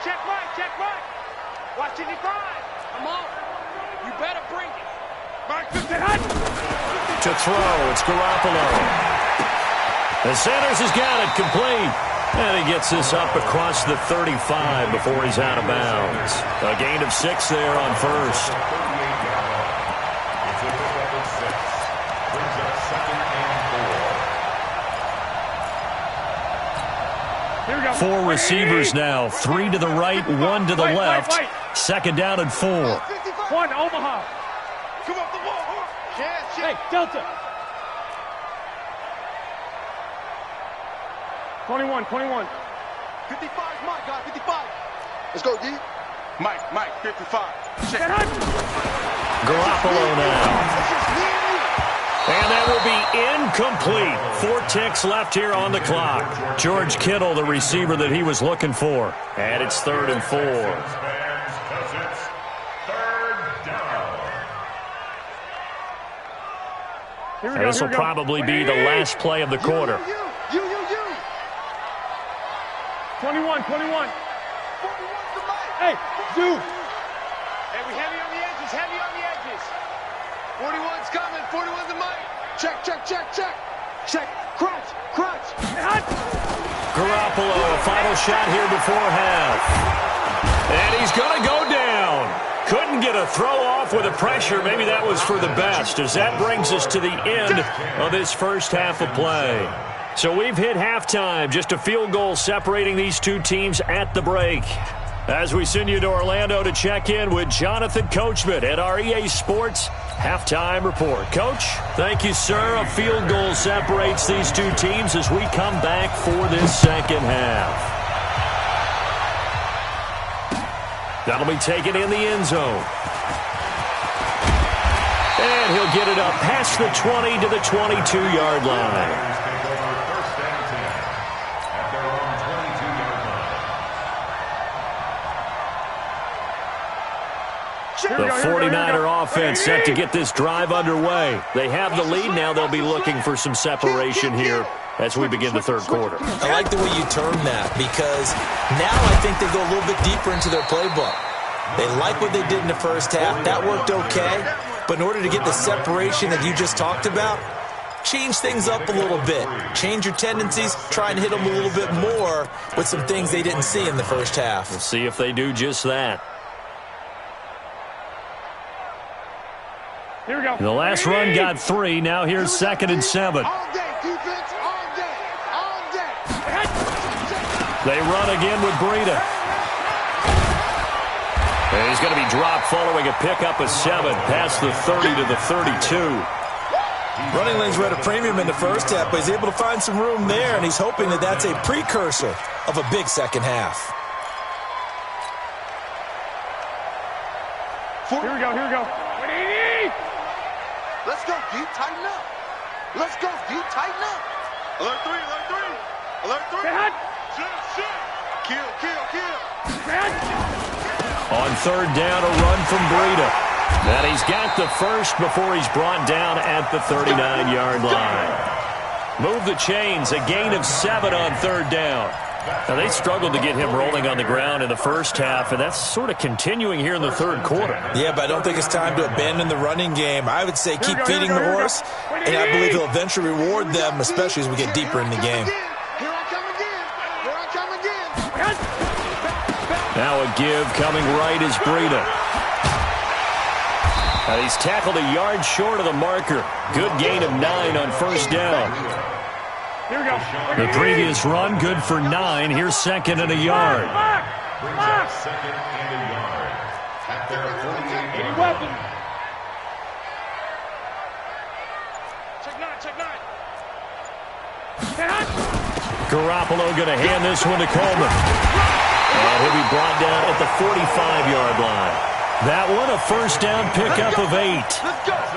check Mike. Watch it, 5. Come on. You better bring it. To throw, it's Garoppolo. The Sanders has got it complete. And he gets this up across the 35 before he's out of bounds. A gain of 6 there on first. It's a pickup of 6. Brings up 2nd and 4. Here we go. 4 receivers now. 3 to the right, 1 to the left. 2nd down and 4. 1, Omaha. Come up the wall. Hey, Delta. 21. 55, Mike, guy, 55. Let's go, D. Mike, 55. Check. Garoppolo now. And that will be incomplete. 4 ticks left here on the clock. George Kittle, the receiver that he was looking for. And it's 3rd and 4. Because it's 3rd down. And this will probably be the last play of the quarter. You. 21. 41's the mic. Hey, Zoo. Hey, we heavy on the edges. 41's coming. 41's the mic. Check. Crunch. Garoppolo, a final shot here before half. And he's going to go down. Couldn't get a throw off with the pressure. Maybe that was for the best, as that brings us to the end of this first half of play. So we've hit halftime, just a field goal separating these two teams at the break. As we send you to Orlando to check in with Jonathan Coachman at our EA Sports Halftime Report. Coach, thank you, sir. A field goal separates these two teams as we come back for this second half. That'll be taken in the end zone. And he'll get it up past the 20 to the 22-yard line. The 49er offense set to get this drive underway. They have the lead. Now they'll be looking for some separation here as we begin the third quarter. I like the way you term that, because now I think they go a little bit deeper into their playbook. They like what they did in the first half. That worked okay. But in order to get the separation that you just talked about, change things up a little bit. Change your tendencies. Try and hit them a little bit more with some things they didn't see in the first half. We'll see if they do just that. Here we go. The last run got 3. Now here's 2nd and 7. All day, defense, all day. They run again with Breida. And he's going to be dropped following a pickup of 7 past the 30 to the 32. Running lanes were at a premium in the first half, but he's able to find some room there, and he's hoping that that's a precursor of a big second half. Here we go. 180. Let's go, D. Tighten up. Alert 3. Stay hot. Kill. Stay hot. On 3rd down, a run from Breida. And he's got the first before he's brought down at the 39-yard line. Move the chains, a gain of 7 on 3rd down. Now, they struggled to get him rolling on the ground in the first half, and that's sort of continuing here in the third quarter. Yeah, but I don't think it's time to abandon the running game. I would say keep feeding the horse, and I believe he'll eventually reward them, especially as we get deeper in the game. Here I come again. Now a give coming right is Breida. And he's tackled a yard short of the marker. Good gain of 9 on 1st down. Here we go. The previous run, good for 9. Here's 2nd and a yard. Brings up 2nd and a yard. At their 48-yard line. Check 9. Garoppolo going to hand this one to Coleman. And he'll be brought down at the 45-yard line. That one, a 1st down pickup of 8.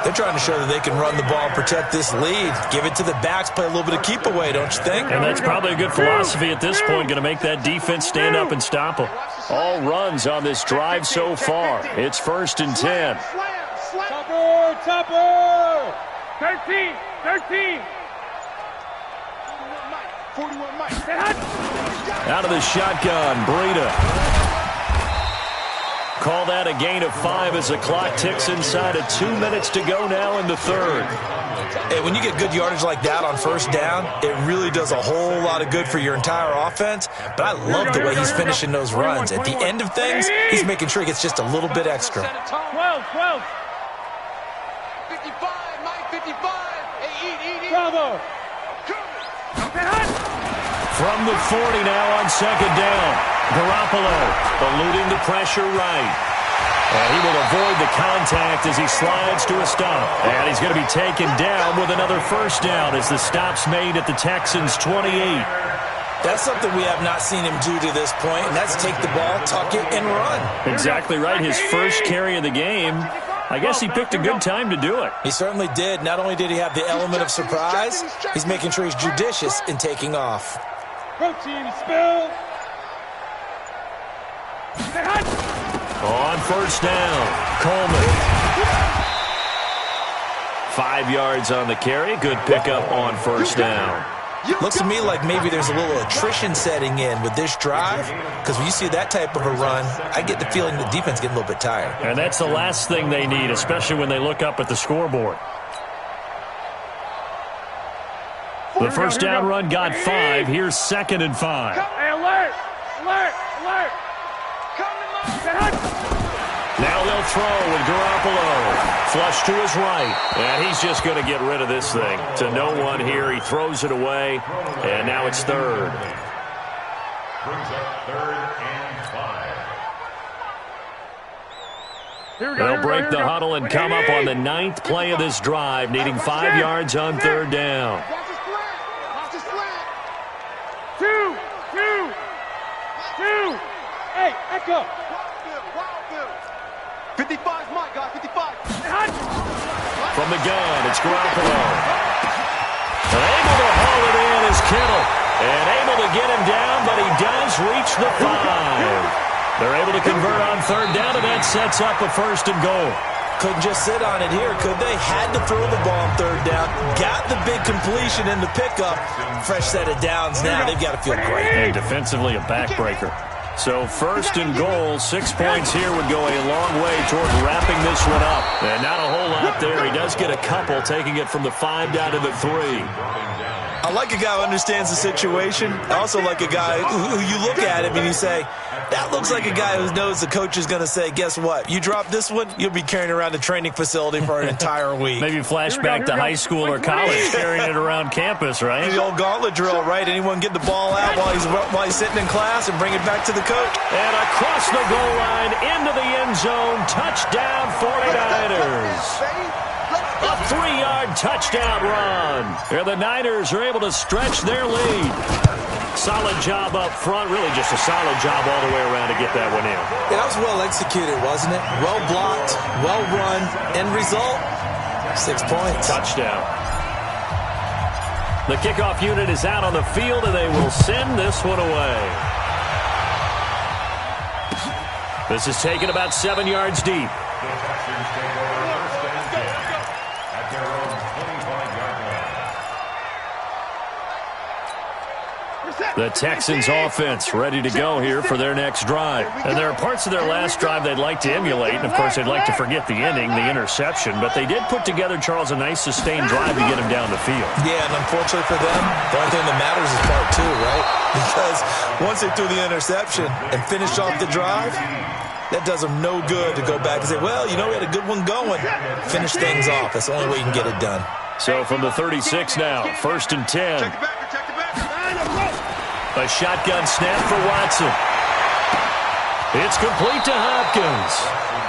They're trying to show that they can run the ball and protect this lead. Give it to the backs, play a little bit of keep away, don't you think? And that's probably a good philosophy at this point, going to make that defense stand up and stop them. All runs on this drive so far. It's 1st and 10. Topper. 13. 41 Mike. Out of the shotgun, Breida. Call that a gain of 5 as the clock ticks inside of 2 minutes to go now in the third. Hey, when you get good yardage like that on first down, it really does a whole lot of good for your entire offense. But I love the way he's finishing those runs. At the end of things, he's making sure he gets just a little bit extra. 12. 55, Mike, 55. Hey, eat. Bravo. From the 40 now on second down. Garoppolo eluding the pressure right. And he will avoid the contact as he slides to a stop. And he's going to be taken down with another first down as the stop's made at the Texans' 28. That's something we have not seen him do to this point, and that's take the ball, tuck it, and run. Exactly right. His first carry of the game. I guess he picked a good time to do it. He certainly did. Not only did he have the element of surprise, he's making sure he's judicious in taking off. Protein spill. On first down, Coleman. 5 yards on the carry. Good pickup on first down. Looks to me like maybe there's a little attrition setting in with this drive, because when you see that type of a run, I get the feeling the defense getting a little bit tired. And that's the last thing they need, especially when they look up at the scoreboard. The first down run got 5. Here's 2nd and 5. Hey, alert. Now they'll throw with Garoppolo. Flush to his right. And he's just going to get rid of this thing. To no one here. He throws it away. And now it's third. Brings up 3rd and 5. They'll break the huddle and come up on the 9th play of this drive, needing 5 yards on third down. Watch the slant. 2. Hey, echo. 55's Mike, guys, 55. From the gun, it's Garoppolo. And able to haul it in is Kittle. And able to get him down, but he does reach the 5. They're able to convert on third down, and that sets up a 1st and goal. Couldn't just sit on it here, could they? Had to throw the ball on third down. Got the big completion in the pickup. Fresh set of downs now. They've got to feel great. And defensively, a backbreaker. So 1st and goal, 6 points here would go a long way toward wrapping this one up. And not a whole lot there. He does get a couple, taking it from the 5 down to the 3. I like a guy who understands the situation. I also like a guy who you look at him and you say, that looks like a guy who knows the coach is going to say, guess what? You drop this one, you'll be carrying around the training facility for an entire week. Maybe flashback to high school or college, carrying it around campus, right? The old gauntlet drill, right? Anyone get the ball out while he's sitting in class and bring it back to the coach. And across the goal line, into the end zone, touchdown 49ers. A 3-yard touchdown run. And the Niners are able to stretch their lead. Solid job up front. Really just a solid job all the way around to get that one in. That was well executed, wasn't it? Well blocked, well run. End result, 6 points. Touchdown. The kickoff unit is out on the field, and they will send this one away. This is taken about 7 yards deep. The Texans offense ready to go here for their next drive. And there are parts of their last drive they'd like to emulate. And, of course, they'd like to forget the inning, the interception. But they did put together, Charles, a nice sustained drive to get him down the field. Yeah, and unfortunately for them, the only thing that matters is part 2, right? Because once they threw the interception and finished off the drive, that does them no good to go back and say, well, you know, we had a good one going. Finish things off. That's the only way you can get it done. So from the 36 now, 1st and 10. A shotgun snap for Watson. It's complete to Hopkins.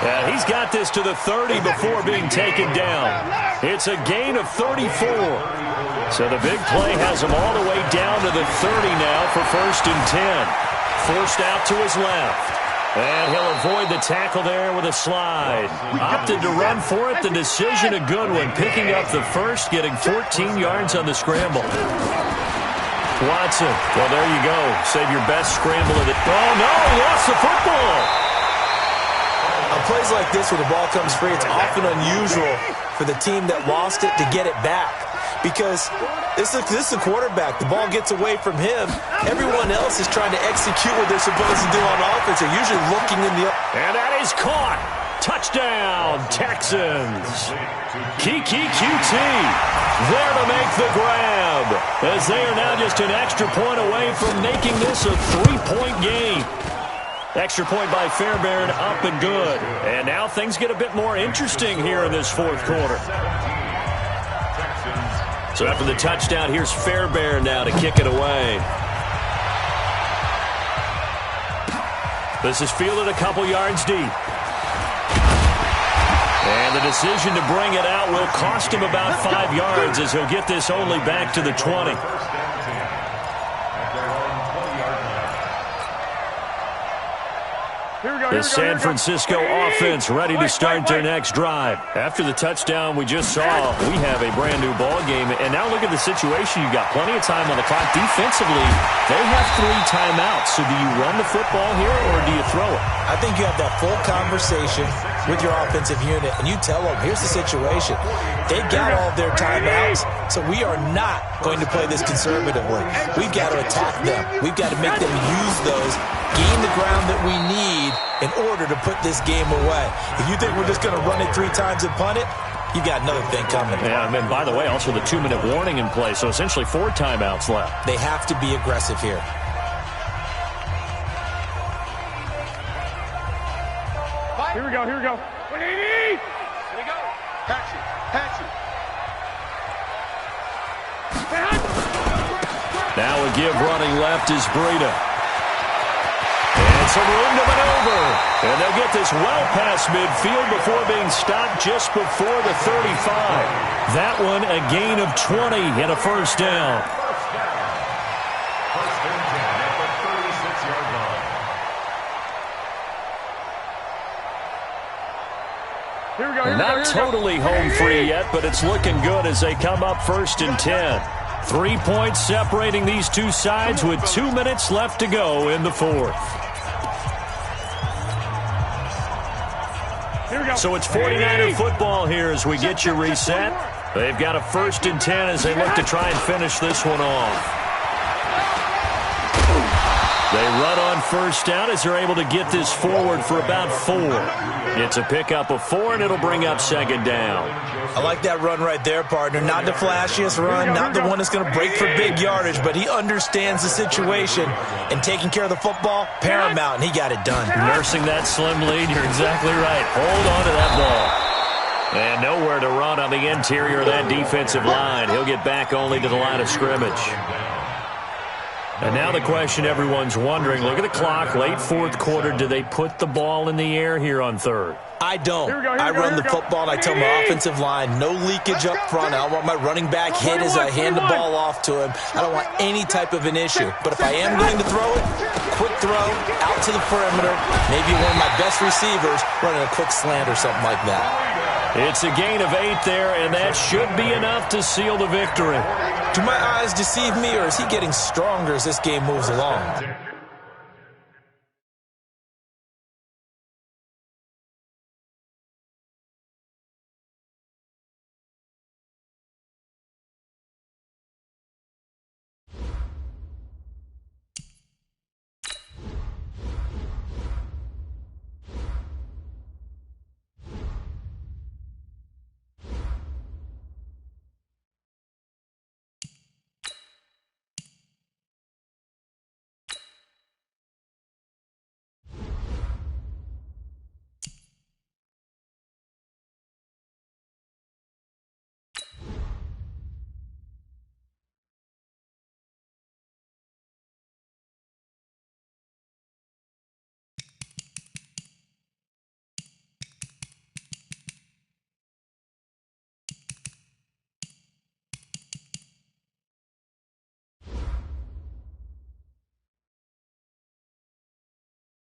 And he's got this to the 30 before being taken down. It's a gain of 34. So the big play has him all the way down to the 30 now for 1st and 10. Forced out to his left. And he'll avoid the tackle there with a slide. Opted to run for it. The decision a good one. Picking up the first, getting 14 yards on the scramble. Watson. Well, there you go. Save your best scramble of it. Oh, no. He lost the football. On plays like this where the ball comes free, it's often unusual for the team that lost it to get it back. because this is a quarterback. The ball gets away from him. Everyone else is trying to execute what they're supposed to do on offense. They're usually looking in the... And that is caught. Touchdown, Texans. Kiki QT there to make the grab, as they are now just an extra point away from making this a 3-point game. Extra point by Fairbairn, up and good. And now things get a bit more interesting here in this fourth quarter. So after the touchdown, here's Fairbairn now to kick it away. This is fielded a couple yards deep. And the decision to bring it out will cost him about 5 yards, as he'll get this only back to the 20. The San Francisco offense ready to start their next drive. After the touchdown we just saw, we have a brand-new ball game. And now look at the situation. You've got plenty of time on the clock. Defensively, they have 3 timeouts. So do you run the football here, or do you throw it? I think you have that full conversation with your offensive unit, and you tell them, here's the situation. They've got all their timeouts, so we are not going to play this conservatively. We've got to attack them. We've got to make them use those, gain the ground that we need in order to put this game away. If you think we're just going to run it 3 times and punt it, you got another thing coming. Yeah, and by the way, also the 2-minute warning in place, so essentially 4 timeouts left. They have to be aggressive here. Here we go, here we go. 180! Here we go. Patchy, patchy. Now a give running left is Breida. And some room to maneuver. And they'll get this well past midfield before being stopped just before the 35. That one a gain of 20 and a first down. First and 10 at the 36-yard line. Here we go, here we go, Not here we go. totally home free yet, but it's looking good as they come up first and 10. 3 points separating these two sides with 2 minutes left to go in the fourth. Here we go. So it's 49er football here as we get you reset. They've got a first and 10 as they look to try and finish this one off. They run on first down as they're able to get this forward for about 4. It's a pickup of 4, and it'll bring up second down. I like that run right there, partner. Not the flashiest run, not the one that's going to break for big yardage, but he understands the situation, and taking care of the football, paramount, and he got it done. Nursing that slim lead, you're exactly right. Hold on to that ball. And nowhere to run on the interior of that defensive line. He'll get back only to the line of scrimmage. And now the question everyone's wondering, look at the clock, late fourth quarter, do they put the ball in the air here on third? I don't. Here we go, here I we go, run here the we go. football, and I tell my offensive line, no leakage up front. I don't want my running back hit as I hand the ball off to him. I don't want any type of an issue. But if I am going to throw it, quick throw, out to the perimeter, maybe one of my best receivers running a quick slant or something like that. It's a gain of 8 there, and that should be enough to seal the victory. Do my eyes deceive me, or is he getting stronger as this game moves along?